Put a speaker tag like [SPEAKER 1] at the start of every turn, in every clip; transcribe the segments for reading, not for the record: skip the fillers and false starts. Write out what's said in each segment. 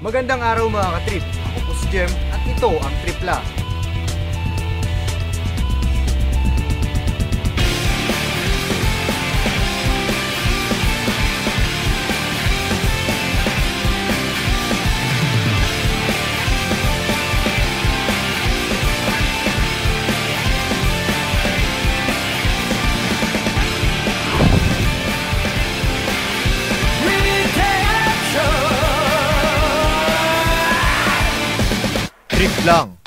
[SPEAKER 1] Magandang araw mga ka-trip. Ako po si Jem at ito ang Tripla. Trip lang.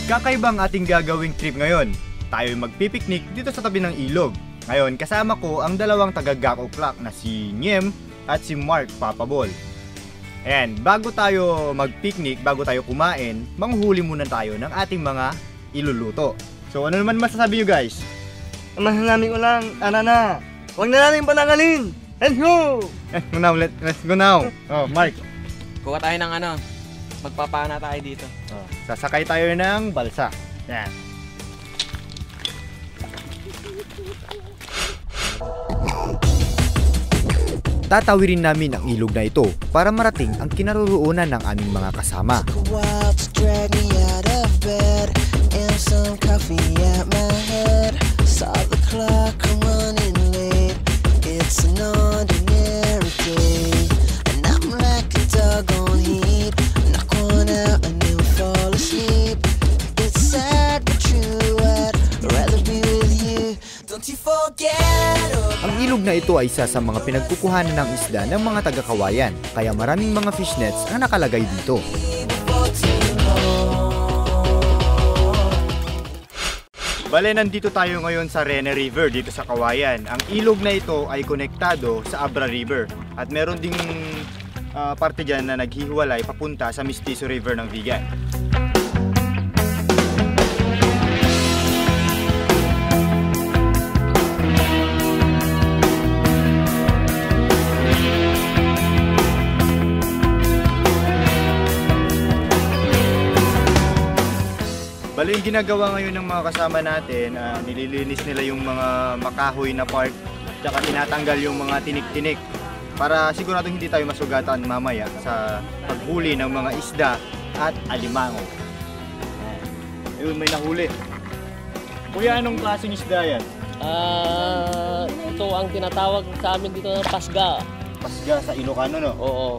[SPEAKER 1] Kakaibang ating gagawing trip ngayon. Tayo'y magpipiknik dito sa tabi ng ilog. Ngayon, kasama ko ang dalawang taga-Gako Clock na si Nyem at si Mark Papabol. Ayan, bago tayo magpiknik, bago tayo kumain, manghuli muna tayo ng ating mga iluluto. So ano naman masasabi nyo guys?
[SPEAKER 2] Masasabi ko lang, tara na. Huwag na natin panangalin. Let's go!
[SPEAKER 1] Let's go now. Oh, Mark.
[SPEAKER 3] Kuha tayo ng magpapana tayo dito.
[SPEAKER 1] Oh, sasakay tayo ng balsa. Yan. Tatawirin namin ang ilog na ito para marating ang kinaroroonan ng aming mga kasama. Ang ilog na ito ay isa sa mga pinagkukuhanan ng isda ng mga taga-Kawayan, kaya maraming mga fishnets ang nakalagay dito. Bale, nandito tayo ngayon sa Rene River dito sa Kawayan. Ang ilog na ito ay konektado sa Abra River at meron ding parte dyan na naghihiwalay papunta sa Mistizo River ng Vigan. Bale, yung ginagawa ngayon ng mga kasama natin, nililinis nila yung mga makahoy na part at saka tinatanggal yung mga tinik-tinik para siguradong hindi tayo masugatan mamaya sa paghuli ng mga isda at alimango. Ayun, may nahuli. Kuya, anong klaseng isda yan?
[SPEAKER 2] Ito ang tinatawag sa amin dito ng pasga.
[SPEAKER 1] Pasga sa Ilocano, no?
[SPEAKER 2] Oo.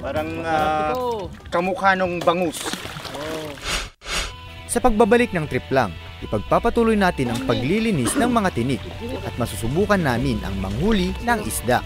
[SPEAKER 1] Parang kamukha nung bangus.
[SPEAKER 2] Oh.
[SPEAKER 1] Sa pagbabalik ng trip lang, ipagpapatuloy natin ang paglilinis ng mga tinik at masusubukan namin ang manghuli ng isda.